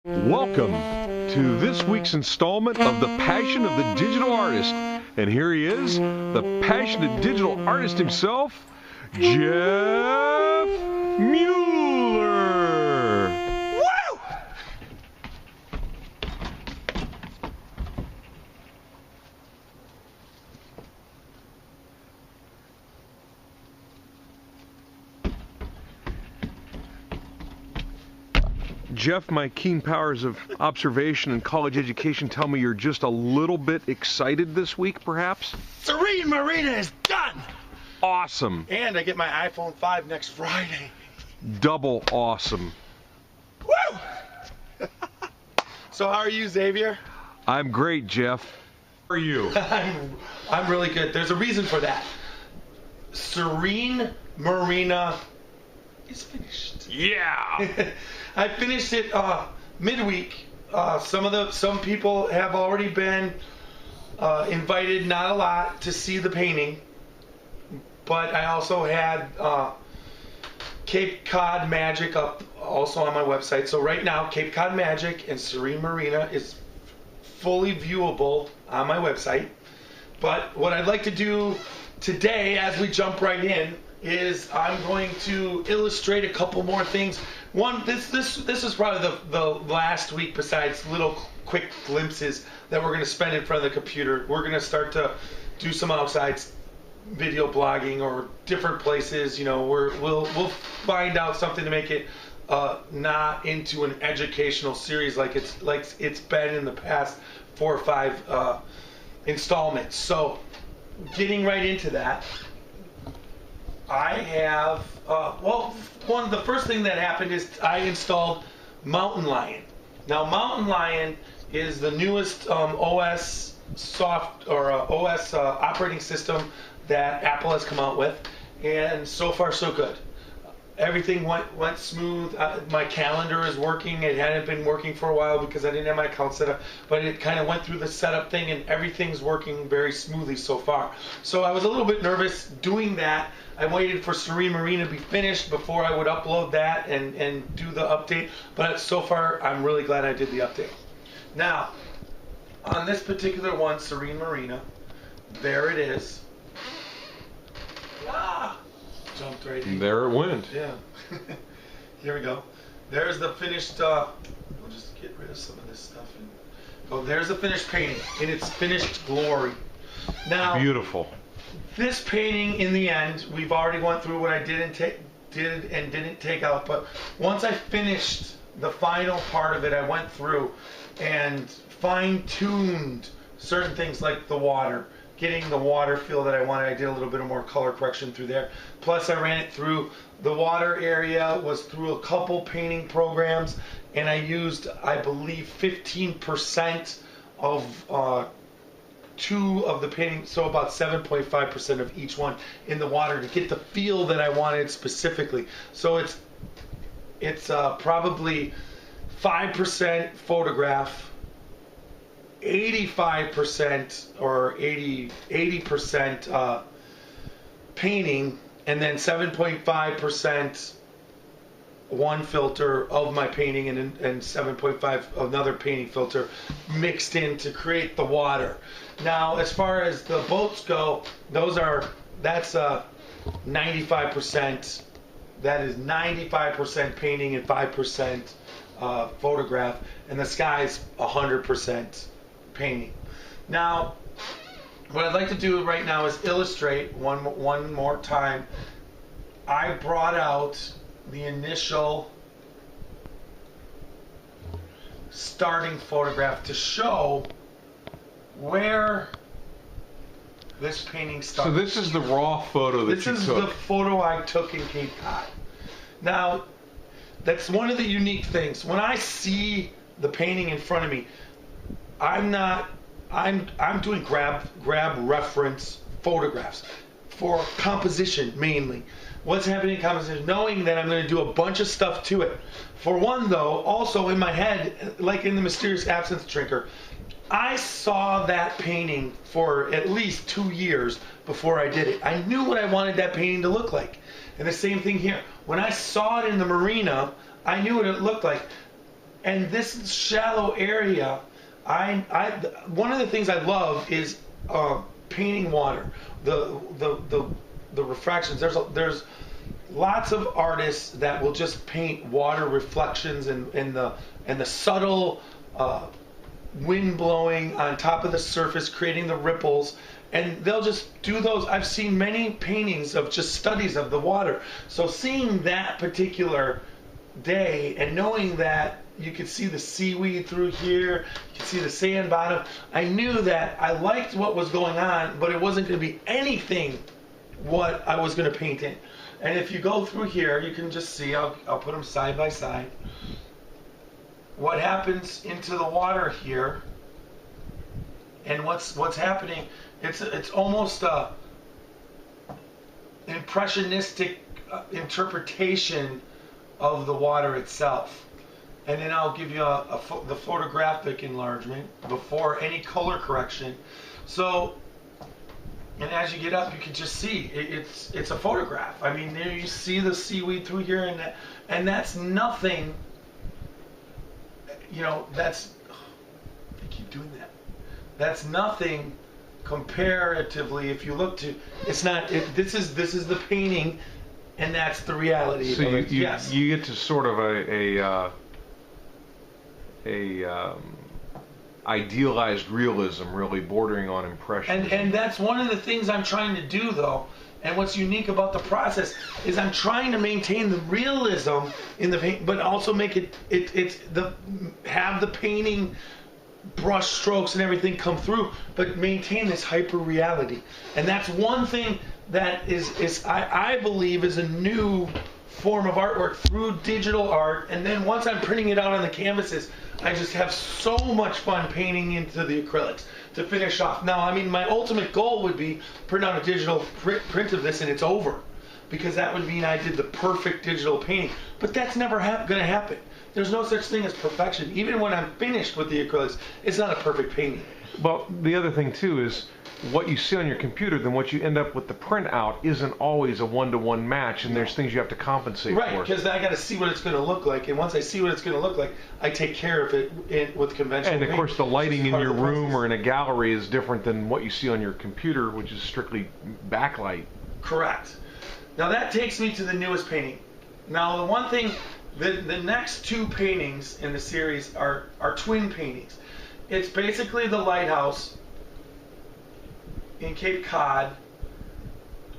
Welcome to this week's installment of The Passion of the Digital Artist. And here he is, the passionate digital artist himself, Jeff Mueller. Woo! Jeff, my keen powers of observation and college education tell me you're just a little bit excited this week, perhaps? Serene Marina is done! Awesome. And I get my iPhone 5 next Friday. Double awesome. Woo! So how are you, Xavier? I'm great, Jeff. How are you? I'm really good. There's a reason for that. Serene Marina is finished. Yeah! I finished it midweek. Some people have already been invited, not a lot, to see the painting. But I also had Cape Cod Magic up also on my website. So right now, Cape Cod Magic and Serene Marina is fully viewable on my website. But what I'd like to do today, as we jump right in, is I'm going to illustrate a couple more things. One, this is probably the last week, besides little quick glimpses that we're going to spend in front of the computer. We're going to start to do some outside video blogging or different places. You know, we'll find out something to make it not into an educational series like it's been in the past 4 or 5 installments. So, getting right into that. I have, the first thing that happened is I installed Mountain Lion. Now, Mountain Lion is the newest OS operating system that Apple has come out with, and so far so good. Everything went smooth. My calendar is working. It hadn't been working for a while because I didn't have my account set up, but it kind of went through the setup thing, and everything's working very smoothly so far. So I was a little bit nervous doing that. I waited for Serene Marina to be finished before I would upload that and do the update, but so far I'm really glad I did the update. Now, on this particular one, Serene Marina, there it is. Jumped right in. There it went. Yeah. Here we go. There's the finished, we'll just get rid of some of this stuff. There's the finished painting in its finished glory. Now, beautiful. This painting, in the end, we've already went through what I did and didn't take out, but once I finished the final part of it, I went through and fine-tuned certain things like the water, getting the water feel that I wanted. I did a little bit of more color correction through there. Plus, I ran it through the water area, was through a couple painting programs, and I used, I believe, 15% of 2 of the painting, so about 7.5% of each one in the water to get the feel that I wanted specifically. So it's probably 5% photograph, 85% or 80% painting, and then 7.5% one filter of my painting and 7.5 another painting filter mixed in to create the water. Now, as far as the boats go, that's 95%. That is 95% painting and 5% photograph, and the sky's 100% painting. Now, what I'd like to do right now is illustrate one more time. I brought out the initial starting photograph to show where this painting started. So this is the raw photo that you took. This is the photo I took in Cape Cod. Now, that's one of the unique things. When I see the painting in front of me, I'm doing grab reference photographs for composition mainly. What's happening in composition, knowing that I'm going to do a bunch of stuff to it. For one, though, also in my head, like in The Mysterious Absence Drinker, I saw that painting for at least 2 years before I did it. I knew what I wanted that painting to look like. And the same thing here. When I saw it in the marina, I knew what it looked like. And this shallow area, one of the things I love is painting water. The refractions. There's lots of artists that will just paint water reflections and the subtle wind blowing on top of the surface, creating the ripples. And they'll just do those. I've seen many paintings of just studies of the water. So seeing that particular day and knowing that you could see the seaweed through here, you could see the sand bottom, I knew that I liked what was going on, but it wasn't going to be anything what I was going to paint in. And if you go through here, you can just see, I'll put them side by side, what happens into the water here and what's happening. It's almost a impressionistic interpretation of the water itself. And then I'll give you the photographic enlargement before any color correction. So, and as you get up, you can just see it's a photograph. I mean, there you see the seaweed through here, and that's nothing. You know, that's I keep doing that. That's nothing comparatively. If you look to, it's not. This is the painting, and that's the reality. So you get to sort of a idealized realism, really bordering on impressionism. And that's one of the things I'm trying to do, though. And what's unique about the process is I'm trying to maintain the realism in the paint, but also make have the painting brush strokes and everything come through, but maintain this hyper reality. And that's one thing that is I believe is a new form of artwork through digital art. And then once I'm printing it out on the canvases, I just have so much fun painting into the acrylics to finish off. Now, I mean, my ultimate goal would be print out a digital print of this and it's over, because that would mean I did the perfect digital painting. But that's never going to happen. There's no such thing as perfection. Even when I'm finished with the acrylics, it's not a perfect painting. Well, the other thing too is what you see on your computer, then what you end up with the printout isn't always a one-to-one match, and there's things you have to compensate for. Right, because I got to see what it's going to look like, and once I see what it's going to look like, I take care of it with conventional And of paint, course, the lighting in your room process. or in a gallery is different than what you see on your computer, which is strictly backlight. Correct. Now that takes me to the newest painting. Now the one thing, the next two paintings in the series are twin paintings. It's basically the lighthouse in Cape Cod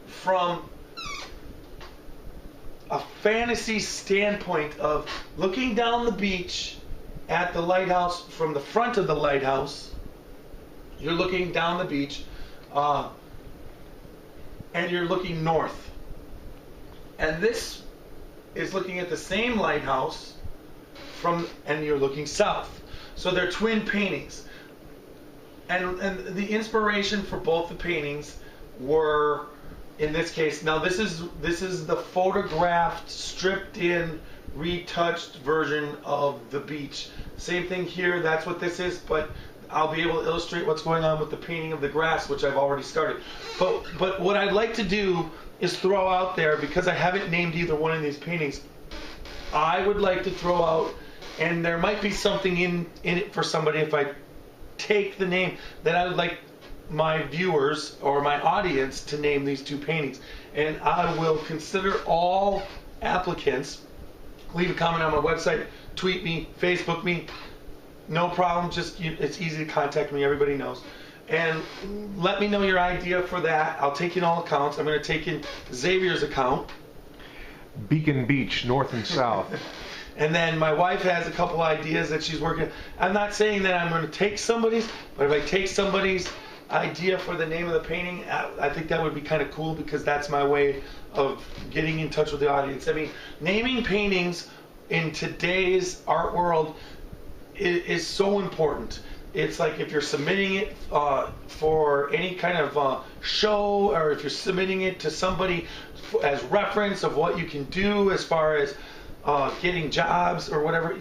from a fantasy standpoint of looking down the beach at the lighthouse from the front of the lighthouse. You're looking down the beach and you're looking north. And this is looking at the same lighthouse and you're looking south. So they're twin paintings. And the inspiration for both the paintings were, in this case, now this is the photographed, stripped in, retouched version of the beach. Same thing here, that's what this is, but I'll be able to illustrate what's going on with the painting of the grass, which I've already started. But what I'd like to do is throw out there, because I haven't named either one of these paintings, I would like to throw out, and there might be something in it for somebody if I take the name, that I would like my viewers or my audience to name these two paintings. And I will consider all applicants. Leave a comment on my website, tweet me, Facebook me, no problem. Just it's easy to contact me, everybody knows. And let me know your idea for that. I'll take in all accounts. I'm going to take in Xavier's account. Beacon Beach, north and south. And then my wife has a couple ideas that she's working. I'm not saying that I'm going to take somebody's, but if I take somebody's idea for the name of the painting, I think that would be kind of cool, because that's my way of getting in touch with the audience. I mean, naming paintings in today's art world is so important. It's like if you're submitting it for any kind of show, or if you're submitting it to somebody as reference of what you can do as far as getting jobs or whatever,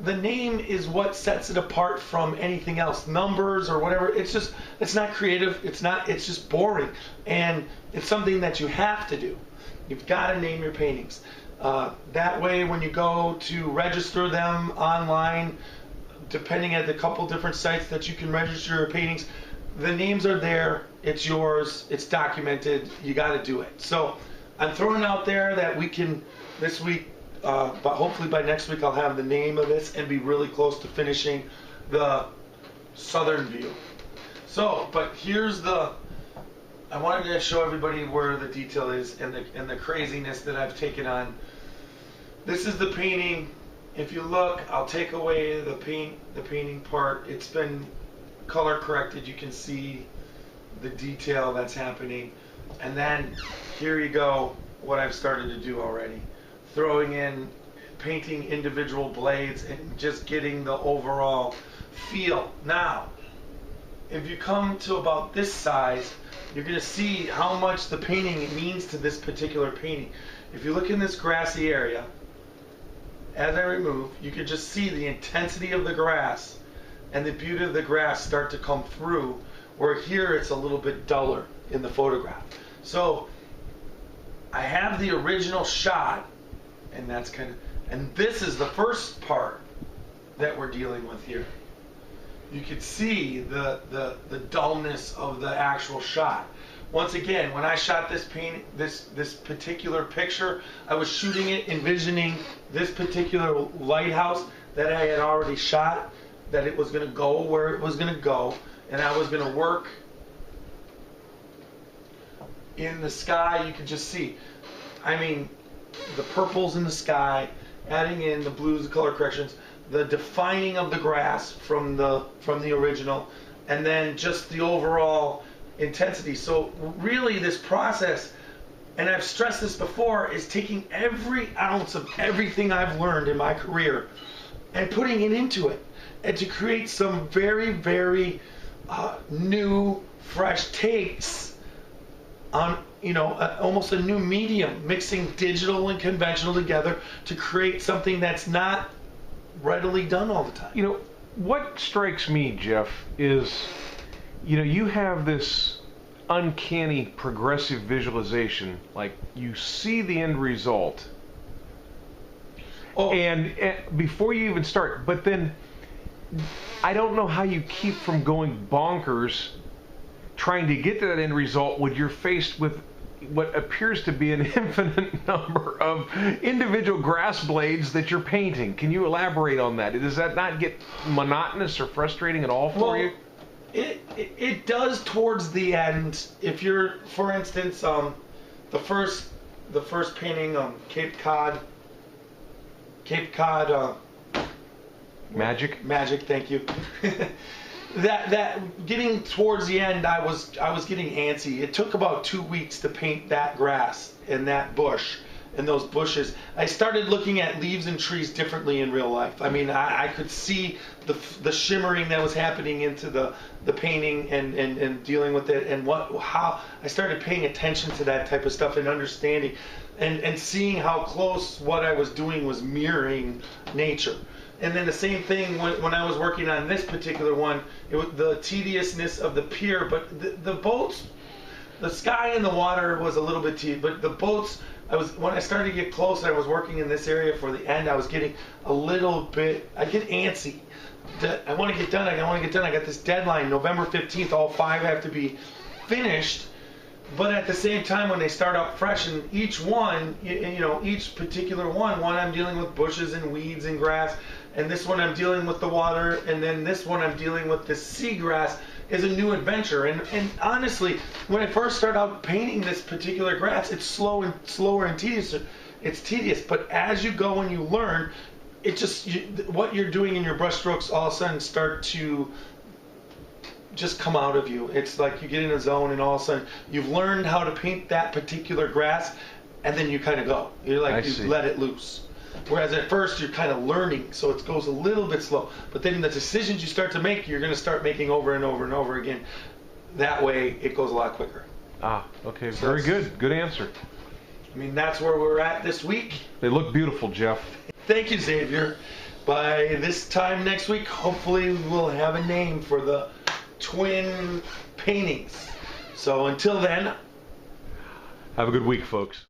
the name is what sets it apart from anything else. Numbers or whatever, it's not creative, it's just boring, and it's something that you have to do. You've got to name your paintings. That way, when you go to register them online, depending at the couple different sites that you can register your paintings, the names are there, it's yours, it's documented, you got to do it. So I'm throwing out there that we can, this week, but hopefully by next week I'll have the name of this and be really close to finishing the southern view. So, but here's I wanted to show everybody where the detail is and the craziness that I've taken on. This is the painting. If you look, I'll take away the painting part. It's been color corrected. You can see the detail that's happening. And then here you go, what I've started to do already. Throwing in, painting individual blades and just getting the overall feel. Now, if you come to about this size, you're going to see how much the painting means to this particular painting. If you look in this grassy area, as I remove, you can just see the intensity of the grass and the beauty of the grass start to come through, where here it's a little bit duller in the photograph. So I have the original shot, and that's and this is the first part that we're dealing with here. You can see the dullness of the actual shot. Once again, when I shot this particular picture, I was shooting it envisioning this particular lighthouse that I had already shot, that it was going to go where it was going to go, and I was going to work in the sky. You can just see, I mean, the purples in the sky, adding in the blues, the color corrections, the defining of the grass from the original, and then just the overall intensity. So really this process, and I've stressed this before, is taking every ounce of everything I've learned in my career and putting it into it, and to create some very, very new, fresh takes on, almost a new medium, mixing digital and conventional together to create something that's not readily done all the time. What strikes me, Jeff, is you have this uncanny progressive visualization. Like, you see the end result, and before you even start, but then I don't know how you keep from going bonkers trying to get to that end result when you're faced with what appears to be an infinite number of individual grass blades that you're painting. Can you elaborate on that? Does that not get monotonous or frustrating at all for you? It does towards the end. If you're, for instance, the first painting, Cape Cod Magic, thank you. that getting towards the end, I was getting antsy. It took about 2 weeks to paint that grass and that bush and those bushes. I started looking at leaves and trees differently in real life. I mean, I could see the shimmering that was happening into the painting and dealing with it, and how I started paying attention to that type of stuff and understanding and seeing how close what I was doing was mirroring nature. And then the same thing when I was working on this particular one, it was the tediousness of the pier, but the boats, the sky and the water was a little bit tedious, but the boats, when I started to get close and I was working in this area for the end, I was getting a little bit, I get antsy. I want to get done, I got this deadline, November 15th, all 5 have to be finished. But at the same time, when they start out fresh, and each one, each particular one I'm dealing with bushes and weeds and grass, and this one I'm dealing with the water, and then this one I'm dealing with the seagrass, is a new adventure. And honestly, when I first start out painting this particular grass, it's slower and tedious. It's tedious, but as you go and you learn, it just, what you're doing in your brush strokes all of a sudden start to just come out of you. It's like you get in a zone and all of a sudden you've learned how to paint that particular grass, and then you kind of go. You're like, you let it loose. Whereas at first you're kind of learning, so it goes a little bit slow. But then the decisions you start to make, you're going to start making over and over and over again. That way it goes a lot quicker. Okay, very good. Good answer. I mean, that's where we're at this week. They look beautiful, Jeff. Thank you, Xavier. By this time next week, hopefully we'll have a name for the twin paintings. So until then, have a good week, folks.